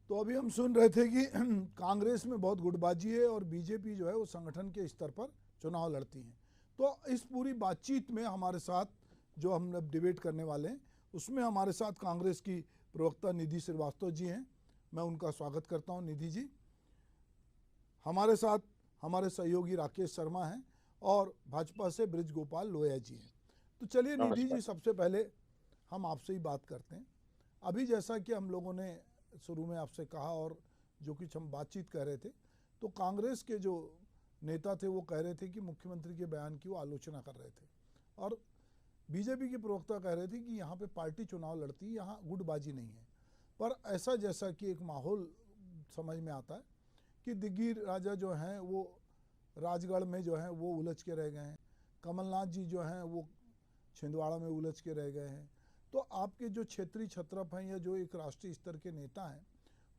तो अभी हम सुन रहे थे कि कांग्रेस में बहुत गुटबाजी है और बीजेपी जो है वो संगठन के स्तर पर चुनाव लड़ती हैं। तो इस पूरी बातचीत में हमारे साथ जो हम डिबेट करने वाले हैं उसमें हमारे साथ कांग्रेस की प्रवक्ता निधि श्रीवास्तव जी हैं। मैं उनका स्वागत करता हूं। निधि जी, हमारे साथ हमारे सहयोगी राकेश शर्मा हैं और भाजपा से ब्रिज गोपाल लोया जी हैं। तो चलिए निधि जी, सबसे पहले हम आपसे ही बात करते हैं। अभी जैसा कि हम लोगों ने शुरू में आपसे कहा और जो कुछ हम बातचीत कर रहे थे, तो कांग्रेस के जो नेता थे वो कह रहे थे कि मुख्यमंत्री के बयान की वो आलोचना कर रहे थे, और बीजेपी के प्रवक्ता कह रहे थे कि यहाँ पे पार्टी चुनाव लड़ती है, यहाँ गुटबाजी नहीं है। पर ऐसा जैसा कि एक माहौल समझ में आता है कि दिग्गी राजा जो हैं वो राजगढ़ में जो हैं वो उलझ के रह गए हैं, कमलनाथ जी जो हैं वो छिंदवाड़ा में उलझ के रह गए हैं। तो आपके जो क्षेत्रीय छत्रप हैं या जो एक राष्ट्रीय स्तर के नेता हैं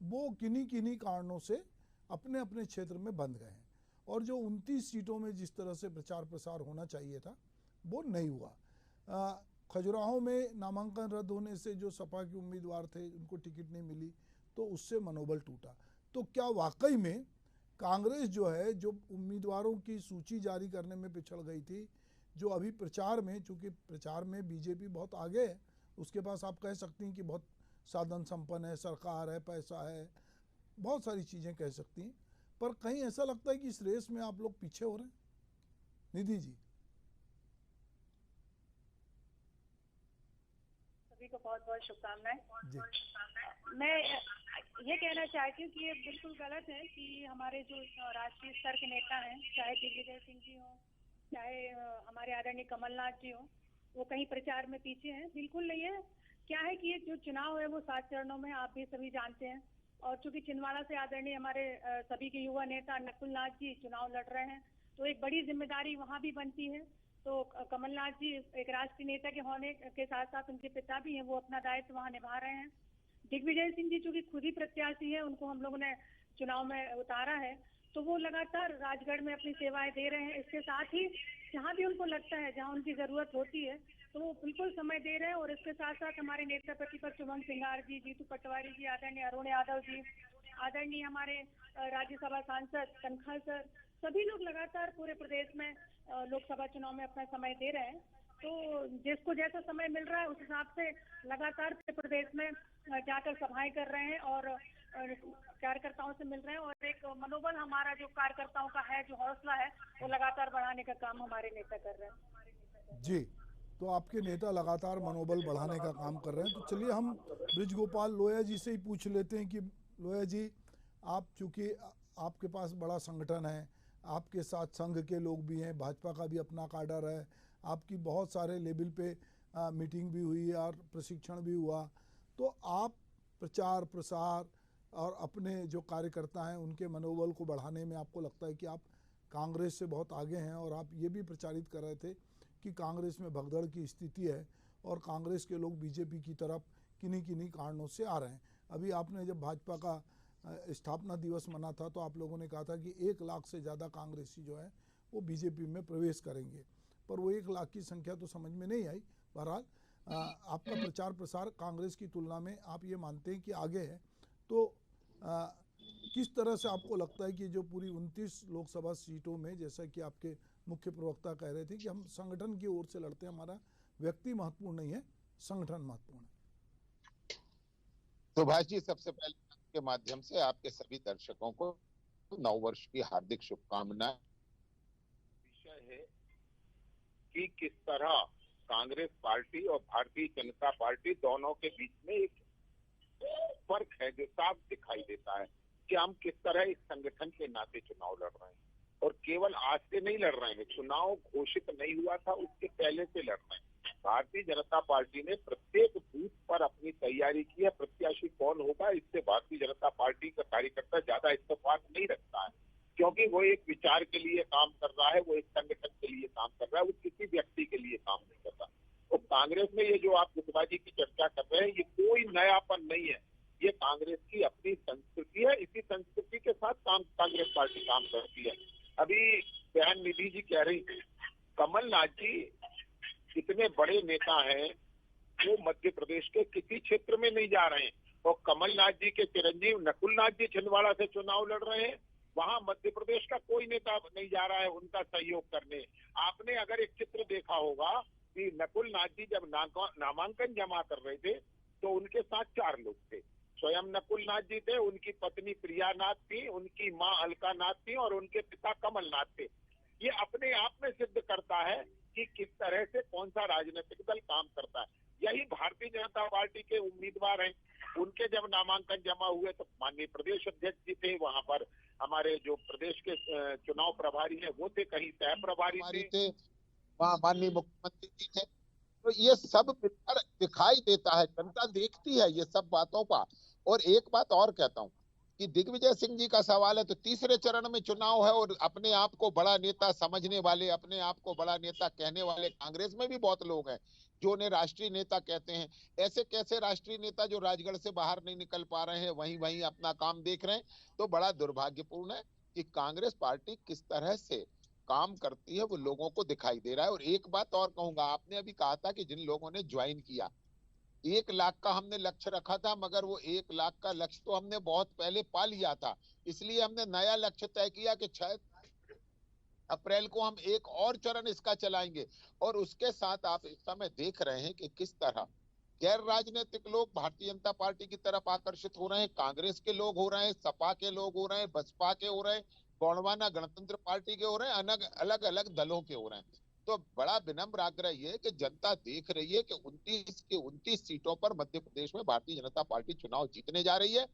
वो किन्हीं किन्हीं कारणों से अपने अपने क्षेत्र में बंध गए हैं, और जो 29 सीटों में जिस तरह से प्रचार प्रसार होना चाहिए था वो नहीं हुआ। खजुराहो में नामांकन रद्द होने से जो सपा के उम्मीदवार थे उनको टिकट नहीं मिली, तो उससे मनोबल टूटा। तो क्या वाकई में कांग्रेस जो है, जो उम्मीदवारों की सूची जारी करने में पिछड़ गई थी, जो अभी प्रचार में, चूंकि प्रचार में बीजेपी बहुत आगे है, उसके पास आप कह सकती हैं कि बहुत साधन संपन्न है, सरकार है, पैसा है, बहुत सारी चीज़ें कह सकती हैं, पर कहीं ऐसा लगता है कि इस रेस में आप लोग पीछे हो रहे हैं। निधि जी। सभी को बहुत बहुत शुभकामनाएं। जी मैं ये कहना चाहती हूँ कि ये बिल्कुल गलत है कि हमारे जो राष्ट्रीय स्तर के नेता हैं, चाहे दिग्विजय सिंह जी हों, चाहे हमारे आदरणीय कमलनाथ जी हों, वो कहीं प्रचार में पीछे हैं। बिल्कुल नहीं है। क्या है कि ये जो चुनाव है वो 7 चरणों में, आप भी सभी जानते हैं। और चूंकि छिंदवाड़ा से आदरणीय हमारे सभी के युवा नेता नकुल नाथ जी चुनाव लड़ रहे हैं, तो एक बड़ी जिम्मेदारी वहाँ भी बनती है। तो कमलनाथ जी एक राष्ट्रीय नेता के होने के साथ साथ उनके पिता भी हैं, वो अपना दायित्व वहाँ निभा रहे हैं। दिग्विजय सिंह जी चूंकि खुद ही प्रत्याशी है, उनको हम लोगों ने चुनाव में उतारा है, तो वो लगातार राजगढ़ में अपनी सेवाएं दे रहे हैं। इसके साथ ही जहाँ भी उनको लगता है, जहाँ उनकी जरूरत होती है, तो वो बिल्कुल समय दे रहे हैं। और इसके साथ साथ हमारे नेता प्रतिपक्ष उमंग सिंगार जी, जीतू पटवारी जी, आदरणीय अरुण यादव जी, आदरणीय हमारे राज्यसभा सांसद कनखल सर, सभी लोग लगातार पूरे प्रदेश में लोकसभा चुनाव में अपना समय दे रहे हैं। तो जिसको जैसा समय मिल रहा है उस हिसाब से लगातार प्रदेश में जाकर सभाएं कर रहे हैं और कार्यकर्ताओं से मिल रहे हैं। और एक मनोबल हमारा जो कार्यकर्ताओं का है, जो हौसला है, वो लगातार बढ़ाने का काम हमारे नेता कर रहे हैं। जी। तो आपके नेता लगातार मनोबल बढ़ाने का काम कर रहे हैं। तो चलिए हम ब्रिज गोपाल लोया जी से ही पूछ लेते हैं कि लोया जी, आप चूँकि आपके पास बड़ा संगठन है, आपके साथ संघ के लोग भी हैं, भाजपा का भी अपना काडर है, आपकी बहुत सारे लेवल पे मीटिंग भी हुई और प्रशिक्षण भी हुआ, तो आप प्रचार प्रसार और अपने जो कार्यकर्ता हैं उनके मनोबल को बढ़ाने में आपको लगता है कि आप कांग्रेस से बहुत आगे हैं। और आप ये भी प्रचारित कर रहे थे कि कांग्रेस में भगदड़ की स्थिति है और कांग्रेस के लोग बीजेपी की तरफ किन्हीं किन्हीं कारणों से आ रहे हैं। अभी आपने जब भाजपा का स्थापना दिवस मना था तो आप लोगों ने कहा था कि 1 लाख से ज़्यादा कांग्रेसी जो है वो बीजेपी में प्रवेश करेंगे, पर वो 1 लाख की संख्या तो समझ में नहीं आई। बहरहाल आपका प्रचार प्रसार कांग्रेस की तुलना में आप ये मानते हैं कि आगे है। तो किस तरह से आपको लगता है कि जो पूरी 29 लोकसभा सीटों में, जैसा कि आपके मुख्य प्रवक्ता कह रहे थे कि हम संगठन की ओर से लड़ते हैं, हमारा व्यक्ति महत्वपूर्ण नहीं है, संगठन महत्वपूर्ण है। सुभाष जी, सबसे पहले के माध्यम से आपके सभी दर्शकों को नववर्ष की हार्दिक शुभकामनाएं। विषय है कि किस तरह कांग्रेस पार्टी और भारतीय जनता पार्टी दोनों के बीच में एक फर्क है जो साफ दिखाई देता है कि हम किस तरह एक संगठन के नाते चुनाव लड़ रहे हैं। और केवल आज से नहीं लड़ रहे हैं, चुनाव घोषित नहीं हुआ था उसके पहले से लड़ रहे हैं। भारतीय जनता पार्टी ने प्रत्येक बूथ पर अपनी तैयारी की है। प्रत्याशी कौन होगा इससे भारतीय जनता पार्टी का कार्यकर्ता ज्यादा इत्तेफाक नहीं रखता है, क्योंकि वो एक विचार के लिए काम कर रहा है, वो एक संगठन के लिए काम कर रहा है, वो किसी व्यक्ति के लिए काम नहीं कर रहा। तो कांग्रेस में ये जो आप गुटबाजी की चर्चा कर रहे हैं, ये कोई नयापन नहीं है, ये कांग्रेस की अपनी संस्कृति है। इसी संस्कृति के साथ कांग्रेस पार्टी काम करती है। अभी बहन निधि जी कह रही थी, कमलनाथ जी इतने बड़े नेता हैं, वो मध्य प्रदेश के किसी क्षेत्र में नहीं जा रहे हैं। और कमलनाथ जी के चिरंजीव नकुलनाथ जी छिंदवाड़ा से चुनाव लड़ रहे हैं। वहां मध्य प्रदेश का कोई नेता नहीं जा रहा है उनका सहयोग करने। आपने अगर एक चित्र देखा होगा कि नकुलनाथ जी जब नामांकन जमा कर रहे थे तो उनके साथ 4 लोग थे। स्वयं नकुलनाथ जी थे, उनकी पत्नी प्रियानाथ थी, उनकी मां अलकानाथ थी और उनके पिता कमलनाथ थे। ये अपने आप में सिद्ध करता है कि किस तरह से कौन सा राजनीतिक दल काम करता है। यही भारतीय जनता पार्टी के उम्मीदवार हैं। उनके जब नामांकन जमा हुए तो माननीय प्रदेश अध्यक्ष जी थे, वहां पर हमारे जो प्रदेश के चुनाव प्रभारी है वो थे, कहीं सह प्रभारी थे, वहाँ माननीय मुख्यमंत्री जी थे। तो ये सब मिलकर दिखाई देता है, जनता देखती है ये सब बातों का। और एक बात और कहता हूँ कि दिग्विजय सिंह जी का सवाल है तो तीसरे चरण में चुनाव है और अपने आप को बड़ा नेता समझने वाले, अपने आप को बड़ा नेता कहने वाले कांग्रेस में भी बहुत लोग हैं जो उन्हें राष्ट्रीय नेता कहते हैं। ऐसे कैसे राष्ट्रीय नेता जो राजगढ़ से बाहर नहीं निकल पा रहे हैं, वहीं वहीं अपना काम देख रहे हैं। तो बड़ा दुर्भाग्यपूर्ण है कि कांग्रेस पार्टी किस तरह से काम करती है वो लोगों को दिखाई दे रहा है। और एक बात और कहूंगा, आपने अभी कहा था कि जिन लोगों ने ज्वाइन किया 1 लाख का हमने लक्ष्य रखा था, मगर वो 1 लाख का लक्ष्य तो हमने बहुत पहले पा लिया था। इसलिए हमने नया लक्ष्य तय किया कि 6 अप्रैल को हम एक और चरण इसका चलाएंगे। और उसके साथ आप इस समय देख रहे हैं कि किस तरह गैर राजनीतिक लोग भारतीय जनता पार्टी की तरफ आकर्षित हो रहे हैं। कांग्रेस के लोग हो रहे हैं, सपा के लोग हो रहे हैं, बसपा के हो रहे हैं, गौड़वाना गणतंत्र पार्टी के हो रहे हैं, अलग अलग दलों के हो रहे हैं। तो बड़ा विनम्र आग्रह ये है कि जनता देख रही है कि 29 के 29 सीटों पर मध्य प्रदेश में भारतीय जनता पार्टी चुनाव जीतने जा रही है।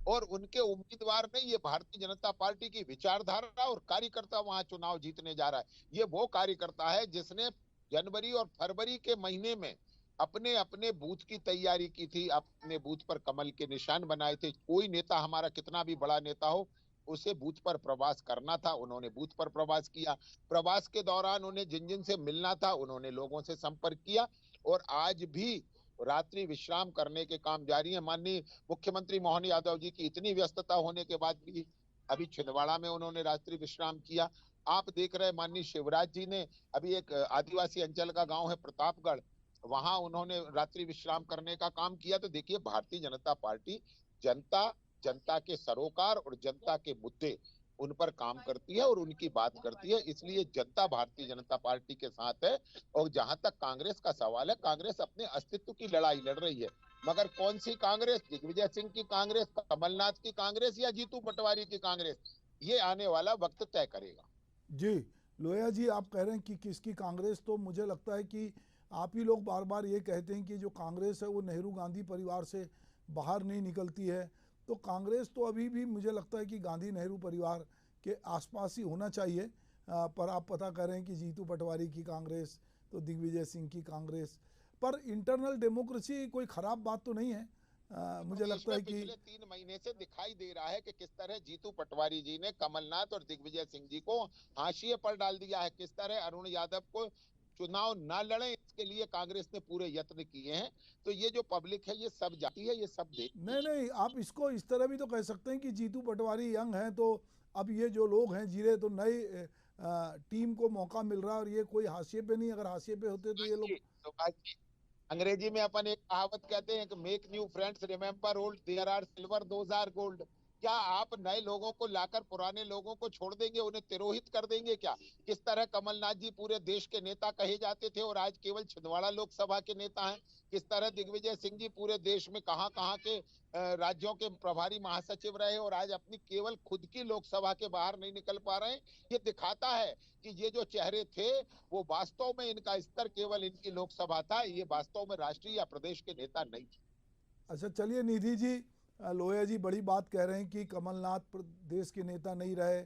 और उनके उम्मीदवार नहीं, ये भारतीय जनता पार्टी की विचारधारा और कार्यकर्ता वहां चुनाव जीतने जा रहा है। ये वो कार्यकर्ता है जिसने जनवरी और फरवरी के महीने में अपने अपने बूथ की तैयारी की थी, अपने बूथ पर कमल के निशान बनाए थे। कोई नेता हमारा कितना भी बड़ा नेता हो, उसे बूथ पर प्रवास करना था, उन्होंने बूथ पर प्रवास किया। प्रवास के दौरान उन्हें जिन जिन से मिलना था उन्होंने लोगों से संपर्क किया। और आज भी रात्रि विश्राम करने के काम जारी है। माननीय मुख्यमंत्री मोहन यादव जी की इतनी व्यस्तता होने के बाद भी अभी छिंदवाड़ा में उन्होंने रात्रि विश्राम किया। आप देख रहे हैं माननीय शिवराज जी ने अभी एक आदिवासी अंचल का गांव है प्रतापगढ़, वहां उन्होंने रात्रि विश्राम करने का काम किया। तो देखिए भारतीय जनता पार्टी जनता, जनता के सरोकार और जनता के मुद्दे उन पर काम करती है और उनकी बात करती है। इसलिए जनता भारतीय जनता पार्टी के साथ है। और जहां तक कांग्रेस का सवाल है, कांग्रेस अपने अस्तित्व की लड़ाई लड़ रही है, मगर कौन सी कांग्रेस, दिग्विजय सिंह की कांग्रेस, कमलनाथ की कांग्रेस या जीतू पटवारी की कांग्रेस, ये आने वाला वक्त तय करेगा। जी लोहिया जी, आप कह रहे हैं कि किसकी कांग्रेस, तो मुझे लगता है कि आप ही लोग बार बार ये कहते हैं कि जो कांग्रेस है वो नेहरू गांधी परिवार से बाहर नहीं निकलती है। तो कांग्रेस तो अभी भी मुझे लगता है कि गांधी नेहरू परिवार के आसपास ही होना चाहिए। पर आप पता कर रहे हैं कि जीतू पटवारी की कांग्रेस, तो दिग्विजय सिंह की कांग्रेस। पर इंटरनल डेमोक्रेसी कोई ख़राब बात तो नहीं है। मुझे लगता है कि पिछले 3 महीने से दिखाई दे रहा है कि किस तरह जीतू पटवारी जी ने कमलनाथ और दिग्विजय सिंह जी को हाशिए पर डाल दिया है। किस तरह अरुण यादव को चुनाव ना लड़े इसके लिए कांग्रेस ने पूरे यत्न किए हैं। तो ये जो पब्लिक है ये सब जाती है, ये सब देखती नहीं नहीं, आप इसको इस तरह भी तो कह सकते हैं कि जीतू पटवारी यंग हैं, तो अब ये जो लोग हैं जीरे, तो नई टीम को मौका मिल रहा है और ये कोई हाशिए पे नहीं। अगर हाशिए पे होते तो ये लोग। तो अंग्रेजी में अपन एक कहावत कहते हैं कि make new friends remember old, there are silver those are gold. क्या आप नए लोगों को लाकर पुराने लोगों को छोड़ देंगे, उन्हें तिरोहित कर देंगे क्या? किस तरह कमलनाथ जी पूरे देश के नेता कहे जाते थे और आज केवल छिंदवाड़ा लोकसभा के नेता हैं। किस तरह दिग्विजय सिंह जी पूरे देश में कहां कहां के राज्यों के प्रभारी महासचिव रहे और आज अपनी केवल खुद की लोकसभा के बाहर नहीं निकल पा रहे हैं। ये दिखाता है कि ये जो चेहरे थे वो वास्तव में इनका स्तर केवल इनकी लोकसभा था, ये वास्तव में राष्ट्रीय या प्रदेश के नेता नहीं थे। अच्छा चलिए निधि जी, लोहिया जी बड़ी बात कह रहे हैं कि कमलनाथ प्रदेश के नेता नहीं रहे,